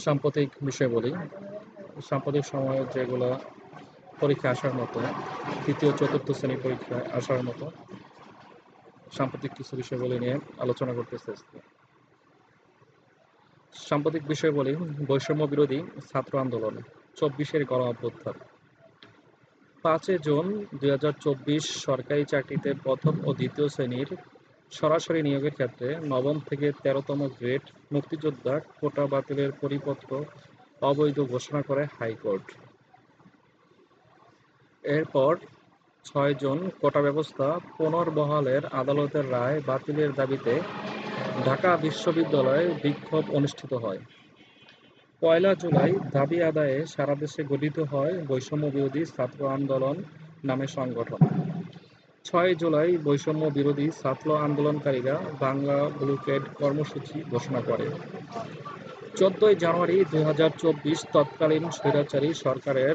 সাম্প্রতিক বিষয় বলি। সাম্প্রতিক সময়ে যেগুলো পরীক্ষায় আসার মতো, তৃতীয় চতুর্থ শ্রেণী পরীক্ষায় আসার মতো সাম্প্রতিক কিছু বিষয়গুলি নিয়ে আলোচনা করতেছি আজকে। সাম্প্রতিক বিষয় বলি, বৈষম্য বিরোধী ছাত্র আন্দোলন, ২৪-এর গণ অভ্যুত্থান। ৫ জুন ২০২৪ সরকারি চাকরিতে প্রথম ও দ্বিতীয় শ্রেণীর সরাসরি নিয়োগের ক্ষেত্রে নবম থেকে ১৩তম গ্রেড মুক্তিযোদ্ধা কোটা বাতিলের পরিপত্র অবৈধ ঘোষণা করে হাইকোর্ট। এরপর ৬ জুন কোটা ব্যবস্থা পুনর্বহালের আদালতের রায় বাতিলের দাবিতে ঢাকা বিশ্ববিদ্যালয়ে বিক্ষোভ অনুষ্ঠিত হয়। ১লা জুলাই দাবি আদায়ে সারা দেশে গঠিত হয় বৈষম্য বিরোধী ছাত্র আন্দোলন নামে সংগঠন। ৬ জুলাই বৈষম্য বিরোধী ছাত্র আন্দোলনকারীরা বাংলা ব্লকেড কর্মসূচি ঘোষণা করে। ১৪ জানুয়ারি ২০২৪ তৎকালীন স্বৈরাচারী সরকারের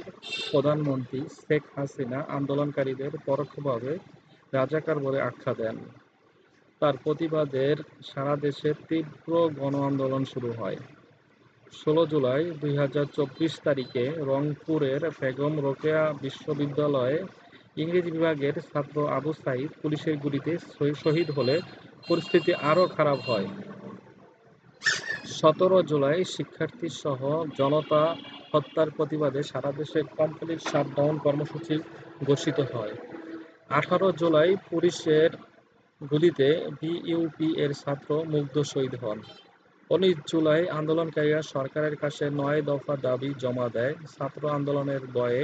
প্রধানমন্ত্রী শেখ হাসিনা আন্দোলনকারীদের পরোক্ষভাবে রাজাকার বলে আখ্যা দেন। তার প্রতিবাদের সারা দেশে তীব্র গণ আন্দোলন শুরু হয়। ১৬ জুলাই ২০২৪ তারিখে রংপুরের বেগম রোকেয়া বিশ্ববিদ্যালয়ে ইংরেজি বিভাগের ছাত্র আবু সাঈদ পুলিশের গুলিতে শহীদ হলে পরিস্থিতি আরও খারাপ হয়। ১৭ জুলাই শিক্ষার্থীসহ জনতা হত্যার প্রতিবাদে সারা দেশে কমপ্লিট শাটডাউন কর্মসূচি ঘোষিত হয়। ১৮ জুলাই পুলিশের গুলিতে বিইউপি-এর ছাত্র মুগ্ধ শহীদ হন। ১৯ জুলাই আন্দোলনকারীরা সরকারের কাছে ৯ দফা দাবি জমা দেয়। ছাত্র আন্দোলনের ভয়ে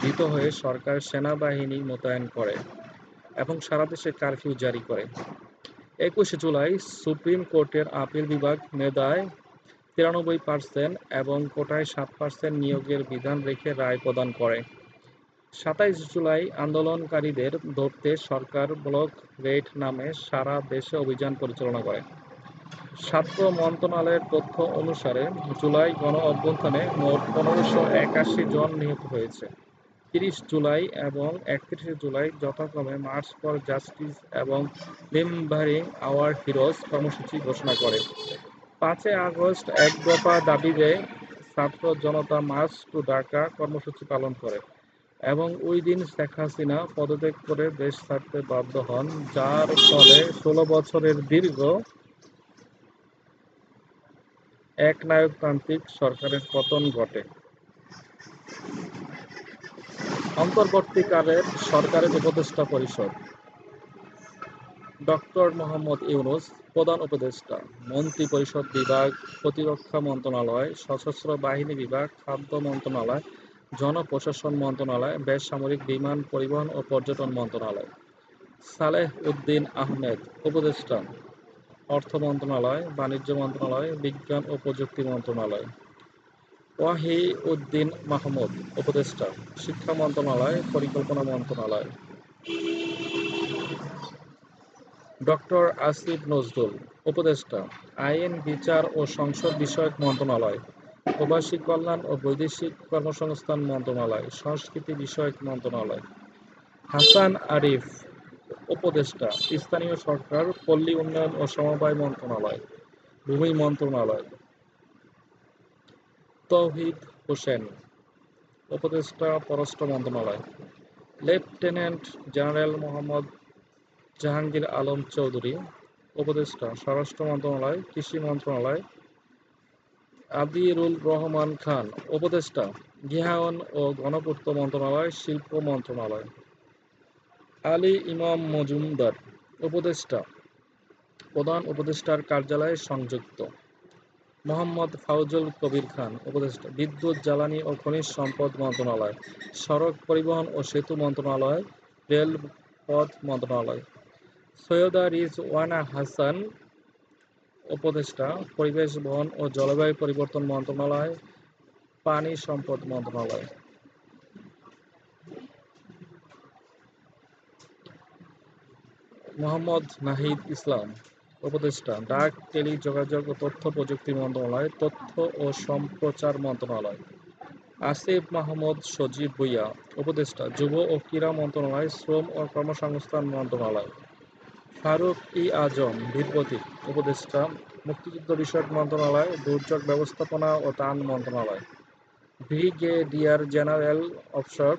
ভীত হয়ে সরকার সেনাবাহিনী মোতায়েন করে এবং সারা দেশে কারফিউ জারি করে। ২১ জুলাই সুপ্রিম কোর্টের আপিল বিভাগ মেধায় ৯৩% এবং কোটায় ৭% নিয়োগের বিধান রেখে রায় প্রদান করে। ২৭ জুলাই আন্দোলনকারীদের ধরতে সরকার ব্লক রেড নামে সারা দেশে অভিযান পরিচালনা করে। ছাত্র মন্ত্রণালয়ের তথ্য অনুসারে জুলাই গণ অভ্যুত্থানে মোট ১৫৮১ জন নিহত হয়েছে। ৩০ জুলাই এবং ৩১ জুলাই যথাক্রমে মার্চ ফর জাস্টিস এবং রিমেম্বারিং আওয়ার হিরোজ কর্মসূচি ঘোষণা করে। ৫ আগস্ট এক দফা দাবিতে ছাত্র জনতা মার্চ টু ঢাকা কর্মসূচি পালন করে এবং ওই দিন শেখ হাসিনা পদত্যাগ করে দেশ ছাড়তে বাধ্য হন, যার ফলে ১৬ বছরের দীর্ঘ একনায়কতান্ত্রিক সরকারের পতন ঘটে। অন্তর্বর্তীকালের সরকারের উপদেষ্টা পরিষদ: ডক্টর মোহাম্মদ ইউনূস প্রধান উপদেষ্টা, মন্ত্রিপরিষদ বিভাগ: প্রতিরক্ষা মন্ত্রণালয়, সশস্ত্র বাহিনী বিভাগ, খাদ্য মন্ত্রণালয়, জনপ্রশাসন মন্ত্রণালয়, বেসামরিক বিমান পরিবহন ও পর্যটন মন্ত্রণালয়। সালেহ উদ্দিন আহমেদ উপদেষ্টা, অর্থ মন্ত্রণালয়, বাণিজ্য মন্ত্রণালয়, বিজ্ঞান ও প্রযুক্তি মন্ত্রণালয়। ওয়াহিউদ্দিন মাহমুদ উপদেষ্টা, শিক্ষা মন্ত্রণালয়, পরিকল্পনা মন্ত্রণালয়। ডক্টর আসিফ নজরুল উপদেষ্টা, আইন, বিচার ও সংসদ বিষয়ক মন্ত্রণালয়, প্রবাসী কল্যাণ ও বৈদেশিক কর্মসংস্থান মন্ত্রণালয়, সংস্কৃতি বিষয়ক মন্ত্রণালয়। হাসান আরিফ উপদেষ্টা, স্থানীয় সরকার, পল্লী উন্নয়ন ও সমবায় মন্ত্রণালয়, ভূমি মন্ত্রণালয়। তৌহিদ হোসেন উপদেষ্টা, পররাষ্ট্র মন্ত্রণালয়। লেফটেন্যান্ট জেনারেল মোহাম্মদ জাহাঙ্গীর আলম চৌধুরী উপদেষ্টা, স্বরাষ্ট্র মন্ত্রণালয়, কৃষি মন্ত্রণালয়। আদিরুল রহমান খান উপদেষ্টা, গৃহায়ন ও গণপূর্ত মন্ত্রণালয়, শিল্প মন্ত্রণালয়। আলী ইমাম মজুমদার উপদেষ্টা, প্রধান উপদেষ্টার কার্যালয়, সংযুক্ত। মোহাম্মদ ফাউজুল কবির খান উপদেষ্টা, বিদ্যুৎ, জ্বালানি ও খনিজ সম্পদ মন্ত্রণালয়, সড়ক পরিবহন ও সেতু মন্ত্রণালয়, রেলপথ মন্ত্রণালয়। সৈয়দা রিজওয়ানা হাসান উপদেষ্টা, পরিবেশ, বন ও জলবায়ু পরিবর্তন মন্ত্রণালয়, পানি সম্পদ মন্ত্রণালয়। মোহাম্মদ নাহিদ ইসলাম উপদেষ্টা, ডাক, টেলিযোগাযোগ ও তথ্য প্রযুক্তি মন্ত্রণালয়, তথ্য ও সম্প্রচার মন্ত্রণালয়। আসিফ মাহমুদ সজীব ভুঁইয়া উপদেষ্টা, যুব ও ক্রীড়া মন্ত্রণালয়, শ্রম ও কর্মসংস্থান মন্ত্রণালয়। ফারুক ই আজম বীরপ্রতীক উপদেষ্টা, মুক্তিযুদ্ধ বিষয়ক মন্ত্রণালয়, দুর্যোগ ব্যবস্থাপনা ও ত্রাণ মন্ত্রণালয়। Brigadier general officer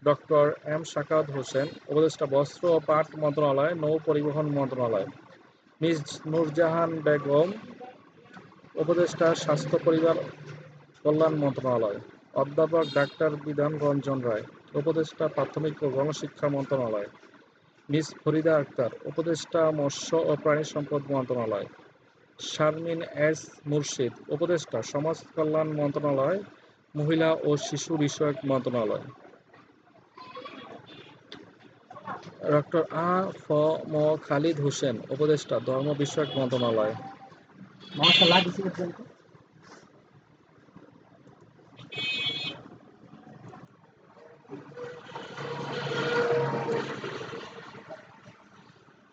doctor M Sakhawat Hossain, উপদেষ্টা, বস্ত্র ও পাট মন্ত্রণালয়, নৌ পরিবহন মন্ত্রণালয়। মিস নূরজাহান বেগম, উপদেষ্টা, স্বাস্থ্য পরিবার কল্যাণ মন্ত্রণালয়। অধ্যাপক ডাক্তার বিধান রঞ্জন রায়, উপদেষ্টা, প্রাথমিক ও গণশিক্ষা মন্ত্রণালয়। মিস ফরিদা আক্তার, উপদেষ্টা, মৎস্য ও প্রাণী সম্পদ মন্ত্রণালয়। শারমিন এস মুর্শিদ, উপদেষ্টা, সমাজ কল্যাণ মন্ত্রণালয়, মহিলা ও শিশু বিষয়ক মন্ত্রণালয়। ডক্টর আ ফ ম খালিদ হোসেন, উপদেষ্টা, ধর্ম বিষয়ক মন্ত্রণালয়।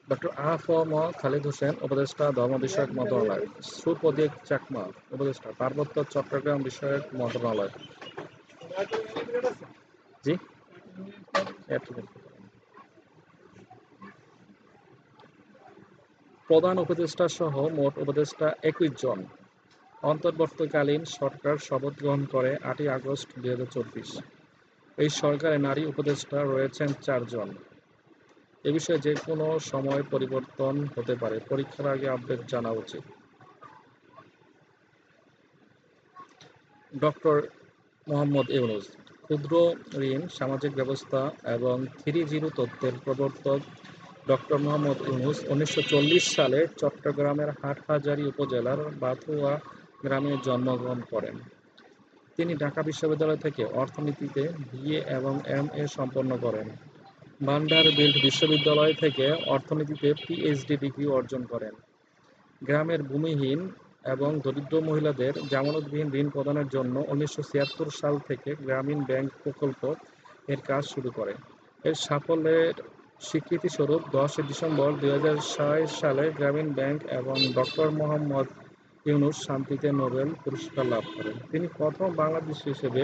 ডক্টর আ ফ ম খালিদ হোসেন, উপদেষ্টা, ধর্ম বিষয়ক মন্ত্রণালয়। সুপ্রদীপ চাকমা, উপদেষ্টা, পার্বত্য চট্টগ্রাম বিষয়ক মন্ত্রণালয়। জি, প্রধান উপদেষ্টা সহ মোট উপদেষ্টা 21 জন। অন্তর্বর্তীকালীন সরকার শপথ গ্রহণ করে 8ই আগস্ট 2024। এই সরকারে নারী উপদেষ্টা রয়েছেন 4 জন। এ বিষয়ে যে কোনো সময় পরিবর্তন হতে পারে, পরীক্ষার আগে আপডেট জানা উচিত। ডক্টর মোহাম্মদ ইউনূস, ক্ষুদ্র ঋণ, সামাজিক ব্যবস্থা এবং 3G তত্ত্বের প্রবর্তক ডক্টর মোহাম্মদ ইউনূস 1940 সালে চট্টগ্রামের হাটহাজারী উপজেলার বাথুয়া গ্রামে জন্মগ্রহণ করেন। তিনি ঢাকা বিশ্ববিদ্যালয় থেকে অর্থনীতিতে BA এবং MA সম্পন্ন করেন। ভান্ডারবিল্ট বিশ্ববিদ্যালয় থেকে অর্থনীতিতে PhD ডিগ্রি অর্জন করেন। গ্রামের ভূমিহীন এবং দরিদ্র মহিলাদের জামানতবিহীন ঋণ প্রদানের জন্য 1976 সাল থেকে গ্রামীণ ব্যাংক প্রকল্প এর কাজ শুরু করে। এর সাফল্যের স্বীকৃতিস্বরূপ 10 ডিসেম্বর 2006 সালে গ্রামীণ ব্যাংক এবং ডক্টর মোহাম্মদ ইউনূস শান্তিতে নোবেল পুরস্কার লাভ করেন। তিনি প্রথম বাংলাদেশি হিসেবে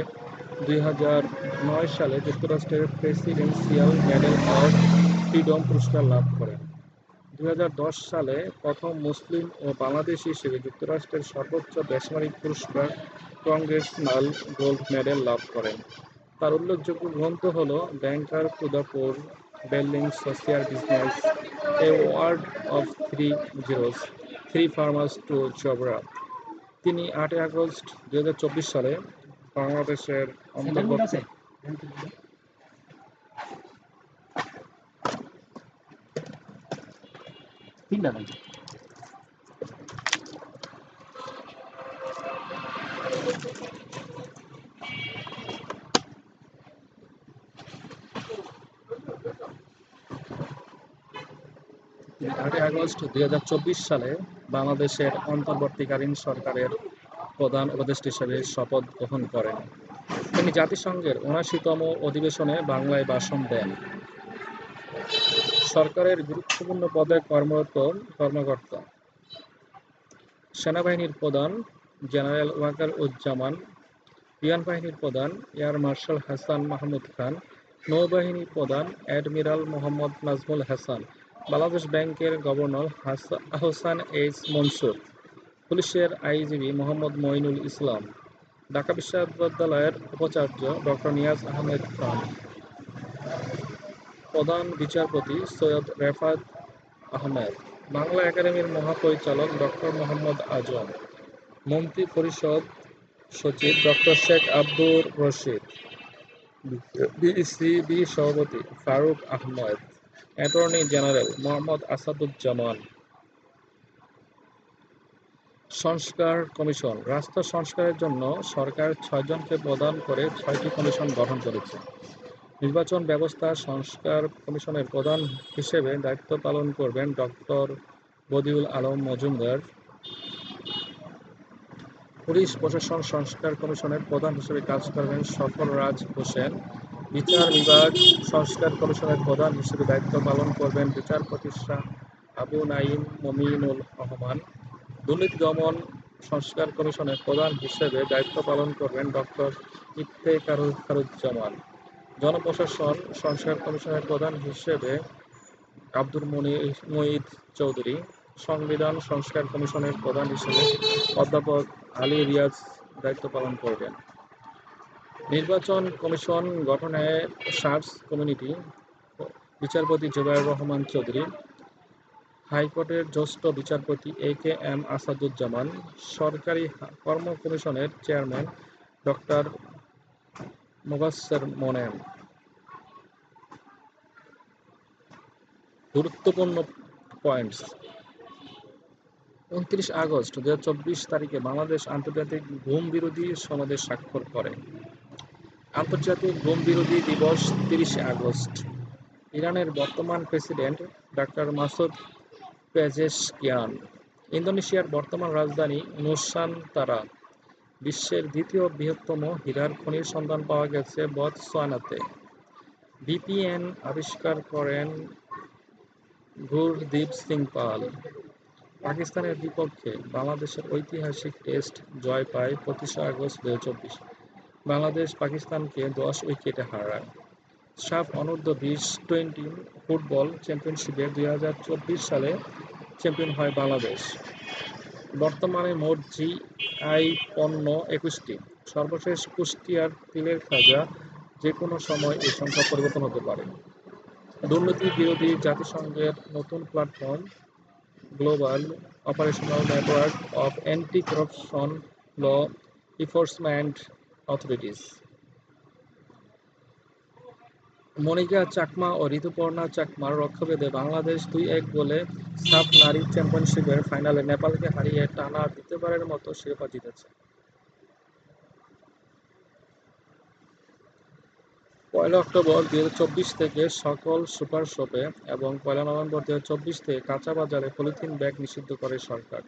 2009 সালে যুক্তরাষ্ট্রের প্রেসিডেন্সিয়াল মেডেল অফ ফ্রিডম পুরস্কার লাভ করেন। 2010 সালে প্রথম মুসলিম ও বাংলাদেশি হিসেবে যুক্তরাষ্ট্রের সর্বোচ্চ বেসামরিক পুরস্কার কংগ্রেসনাল গোল্ড মেডেল লাভ করেন। তার উল্লেখযোগ্য গ্রন্থ হল banker to the poor, building social business, a world of three zeros, three farmers to জবরা। তিনি 8 আগস্ট 2024 সালে বাংলাদেশের অন্তর্বর্তী তিনি 8 আগস্ট 2024 সালে বাংলাদেশের অন্তর্বর্তীকালীন সরকারের প্রধান উপদেষ্টা হিসেবে শপথ গ্রহণ করেন। তিনি জাতিসংঘের 79তম অধিবেশনে বাংলায় ভাষণ দেন। সরকারের গুরুত্বপূর্ণ পদে কর্মরত কর্মকর্তা: সেনাবাহিনীর প্রধান জেনারেল ওয়াকার-উজ্জামান, বিমান বাহিনীর প্রধান এয়ার মার্শাল হাসান মাহমুদ খান, নৌবাহিনী প্রধান অ্যাডমিরাল মোহাম্মদ নাজমুল হাসান, বাংলাদেশ ব্যাংকের গভর্নর আহসান এইচ মনসুর, পুলিশের আইজিপি মোহাম্মদ মঈনুল ইসলাম, ঢাকা বিশ্ববিদ্যালয়ের উপাচার্য ডক্টর নিয়াজ আহমেদ খান, প্রধান বিচারপতি সৈয়দ রেফাত আহমেদ, বাংলা একাডেমির মহাপরিচালক ডক্টর মোহাম্মদ আজম, মন্ত্রিপরিষদ সচিব ডক্টর শেখ আব্দুর রশিদ, বিসিবি সভাপতি ফারুক আহমদ, অ্যাটর্নি জেনারেল মোহাম্মদ আসাদুজ্জামান। সংস্কার কমিশন: রাষ্ট্র সংস্কারের জন্য সরকার 6 জনকে প্রদান করে 6টি কমিশন গঠন করেছে। নির্বাচন ব্যবস্থা সংস্কার কমিশনের প্রধান হিসেবে দায়িত্ব পালন করবেন ডক্টর বদিউল আলম মজুমদার। পুলিশ প্রশাসন সংস্কার কমিশনের প্রধান হিসেবে কাজ করবেন সরফরাজ হোসেন। বিচার বিভাগ সংস্কার কমিশনের প্রধান হিসেবে দায়িত্ব পালন করবেন বিচারপতি শাহ আবু নাঈম মমিনুল রহমান। দুর্নীতি দমন সংস্কার কমিশনের প্রধান হিসেবে দায়িত্ব পালন করবেন ডক্টর ইফতেখারুজ্জামান। জনপ্রশাসন সংস্কার কমিশনের প্রধান হিসেবে আব্দুল মুঈদ চৌধুরী। সংবিধান সংস্কার কমিশনের প্রধান হিসেবে অধ্যাপক আলী রিয়াজ দায়িত্ব পালন করবেন। নির্বাচন কমিশন গঠনে সার্চ কমিটি বিচারপতি জুবায়ের রহমান চৌধুরী, হাইকোর্টের জ্যেষ্ঠ বিচারপতি এ.কে.এম. আসাদুজ্জামান, সরকারি কর্ম কমিশনের চেয়ারম্যান ডক্টর মোবাশ্বের মোনেম। গুরুত্বপূর্ণ পয়েন্টস। ২৯ আগস্ট ২০২৪ তারিখে বাংলাদেশ আন্তর্জাতিক ঘুম বিরোধী সনদে স্বাক্ষর করে। আন্তর্জাতিক ঘুম বিরোধী দিবস ৩০ আগস্ট। ইরানের বর্তমান প্রেসিডেন্ট ডক্টর মাসুদ পেজেশকিয়ান। ইন্দোনেশিয়ার বর্তমান রাজধানী নুসান্তারা। বিশ্বের দ্বিতীয় বৃহত্তম হীরার খনির সন্ধান পাওয়া গেছে বতসোয়ানাতে। ভিপিএন আবিষ্কার করেন গুরদীপ সিং পাল। পাকিস্তানের বিপক্ষে বাংলাদেশের ঐতিহাসিক টেস্ট জয় পায় ২৫ আগস্ট ২০২৪। বাংলাদেশ পাকিস্তানকে ১০ উইকেটে হারায়। সাফ অনূর্ধ্ব-২০ টোয়েন্টি ফুটবল চ্যাম্পিয়নশিপে ২০২৪ সালে চ্যাম্পিয়ন হয় বাংলাদেশ। বর্তমানে মোট জিআই পণ্য ২১টি। সর্বশেষ কুষ্টিয়ার তিলের খাজা। যে কোনো সময় এই সংখ্যা পরিবর্তন হতে পারে। দুর্নীতি বিরোধী জাতিসংঘের নতুন platform global operational network of anti corruption law enforcement authorities. Monika Chakma ও ঋতুপর্ণা চাকমার রক্ষাভেদে বাংলাদেশ ২-১ গোলে সাফ নারী চ্যাম্পিয়নশিপের ফাইনালে নেপালকে হারিয়ে টানা দ্বিতীয়বারের মতো শিরোপা জিতেছে। ১ অক্টোবর ২০২৪ থেকে সকল সুপার শপে এবং ১ নভেম্বর ২০২৪ থেকে কাঁচা বাজারে পলিথিন ব্যাগ নিষিদ্ধ করে সরকার।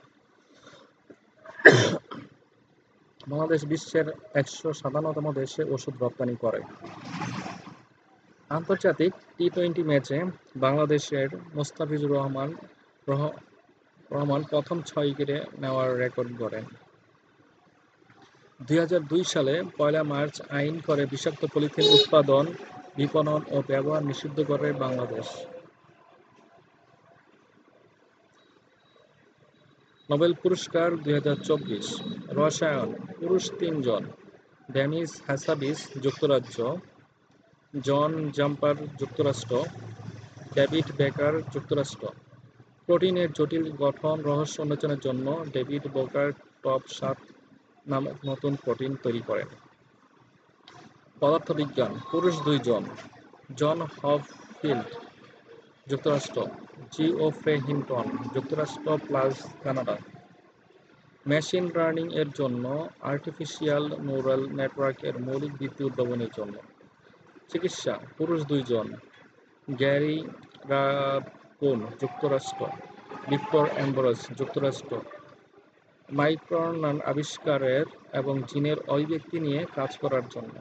বাংলাদেশ বিশ্বের ১৫৭তম দেশে ওষুধ রপ্তানি করে। আন্তর্জাতিক টি-টোয়েন্টি ম্যাচে বাংলাদেশের মোস্তাফিজুর রহমান প্রথম ৬ উইকেট নেওয়ার রেকর্ড গড়েন। ২০০২ সালে ১ মার্চ আইন করে বিষাক্ত পলিথিন উৎপাদন, বিপণন ও ব্যবহার নিষিদ্ধ করে বাংলাদেশ। নোবেল পুরস্কার ২০২৪। রসায়ন, পুরুষ ৩ জন। ডেনিস হ্যাসাবিস, যুক্তরাজ্য। জন জাম্পার, যুক্তরাষ্ট্র। ডেভিড বেকার, যুক্তরাষ্ট্র। প্রোটিনের জটিল গঠন রহস্য উন্মোচনের জন্য ডেভিড বেকার টপ ৭ নামক নতুন প্রোটিন তৈরি করেন। পদার্থবিজ্ঞান, পুরুষ ২ জন। জন হপফিল্ড, যুক্তরাষ্ট্র। জিওফ্রে হিন্টন, যুক্তরাষ্ট্র প্লাস কানাডা। মেশিন লার্নিং এর জন্য আর্টিফিশিয়াল নিউরাল নেটওয়ার্কের মৌলিক ভিত্তি উদ্ভাবনের জন্য। চিকিৎসা, পুরুষ ২ জন। গ্যারি রাকুন, যুক্তরাষ্ট্র। ভিক্টর অ্যাম্বরস, যুক্তরাষ্ট্র। মাইক্রোরনান আবিষ্কারের এবং জিনের অভিব্যক্তি নিয়ে কাজ করার জন্য।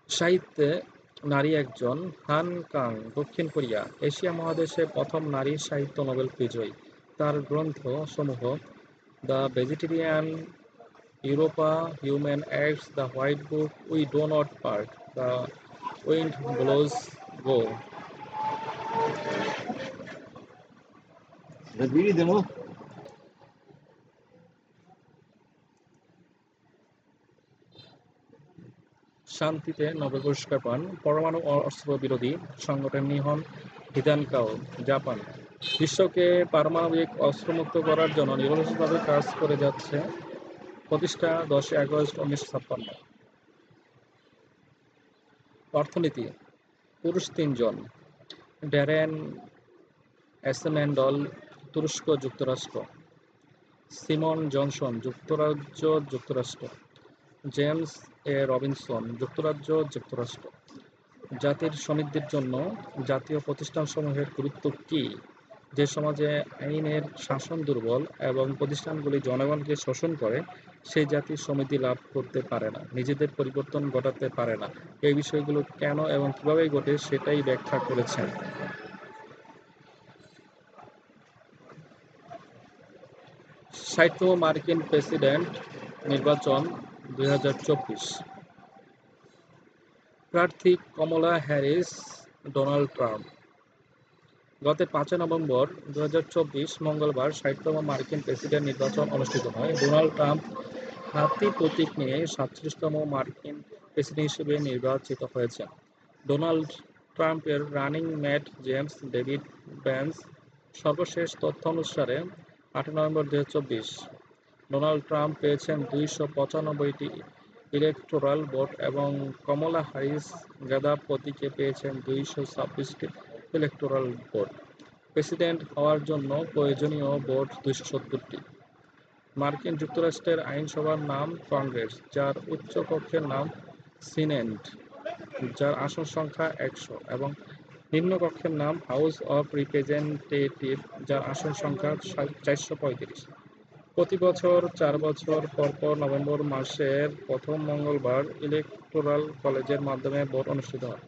সাহিত্যে নারী একজন। হান কাং, দক্ষিণ কোরিয়া। এশিয়া মহাদেশে প্রথম নারী সাহিত্য নোবেল বিজয়ী। তার গ্রন্থ সমূহ the vegetarian, Europa, human acts, the white book, we do not part, the wind blows go. শান্তিতে নোবেল পুরস্কার পান পরমাণু অস্ত্র বিরোধী সংগঠন নিহন হিদানকাও, জাপান। বিশ্বকে পারমাণবিক অস্ত্রমুক্ত করার জন্য নিরলসভাবে কাজ করে যাচ্ছে। প্রতিষ্ঠা ১০ আগস্ট ১৯৫৬। অর্থনীতি, পুরুষ ৩ জন। ড্যারেন অ্যাসেমেন্ডল, তুরস্ক, যুক্তরাষ্ট্র। সিমন জনসন, যুক্তরাজ্য, যুক্তরাষ্ট্র। জেমস এ রবিনসন, যুক্তরাজ্য, যুক্তরাষ্ট্র। জাতির সমৃদ্ধির জন্য জাতীয় প্রতিষ্ঠানসমূহের গুরুত্ব কী? যে সমাজে আইনের শাসন দুর্বল এবং প্রতিষ্ঠানগুলি জনগণকে শোষণ করে, সেই জাতি সমৃদ্ধি লাভ করতে পারে না, নিজেদের পরিবর্তন ঘটাতে পারে না। এই বিষয়গুলো কেন এবং কিভাবে ঘটে সেটাই ব্যাখ্যা করেছেন। ৬০তম মার্কিন প্রেসিডেন্ট নির্বাচন ২০২৪। প্রার্থী কমলা হ্যারিস, ডোনাল্ড ট্রাম্প। গত 5 নভেম্বর 2024 মঙ্গলবার 60তম মার্কিন প্রেসিডেন্ট নির্বাচন অনুষ্ঠিত হয়। ডোনাল্ড ট্রাম্প হাতি প্রতীক নিয়ে 37তম মার্কিন প্রেসিডেন্ট হিসেবে নির্বাচিত হয়েছেন। ডোনাল্ড ট্রাম্পের running mate James David Vance. সর্বশেষ তথ্য অনুসারে 8 নভেম্বর 2024 ডোনাল্ড ট্রাম্প পেয়েছেন 295টি ইলেকটোরাল ভোট এবং কমলা হ্যারিস গাধা প্রতীকে পেয়েছেন 226টি ইলেকটোরাল ভোট। প্রেসিডেন্ট হওয়ার জন্য প্রয়োজনীয় ভোট 270টি। মার্কিন যুক্তরাষ্ট্রের আইনসভার নাম কংগ্রেস, যার উচ্চ কক্ষের নাম সিনেট, যার আসন সংখ্যা 100, এবং নিম্নকক্ষের নাম হাউস অব রিপ্রেজেন্টেটিভ, যার আসন সংখ্যা 435। প্রতি বছর 4 বছর পর পর নভেম্বর মাসের প্রথম মঙ্গলবার ইলেকটোরাল কলেজের মাধ্যমে ভোট অনুষ্ঠিত হয়।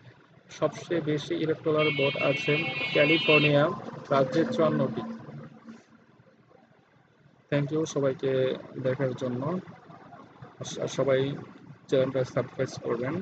সবচেয়ে বেশি ইলেকটোরাল ভোট আছে ক্যালিফোর্নিয়া রাজ্যের 54টি। থ্যাংক ইউ সবাইকে দেখার জন্য। সবাই চ্যানেলটা সাবস্ক্রাইব করবেন।